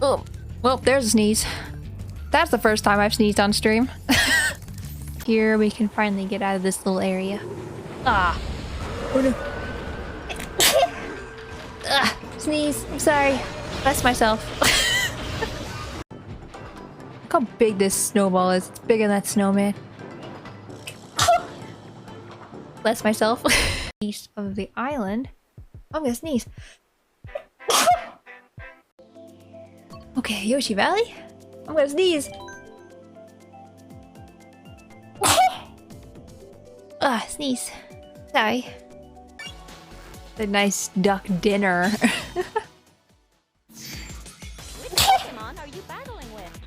Oh, well, there's a sneeze. That's the first time I've sneezed on stream. Here we can finally get out of this little area. Ah. Oh no. Sneeze. I'm sorry. Bless myself. Look how big this snowball is. It's bigger than that snowman. Bless myself. East of the island. I'm gonna sneeze. Okay, Yoshi Valley. I'm gonna sneeze. Sneeze. Sorry. A nice duck dinner.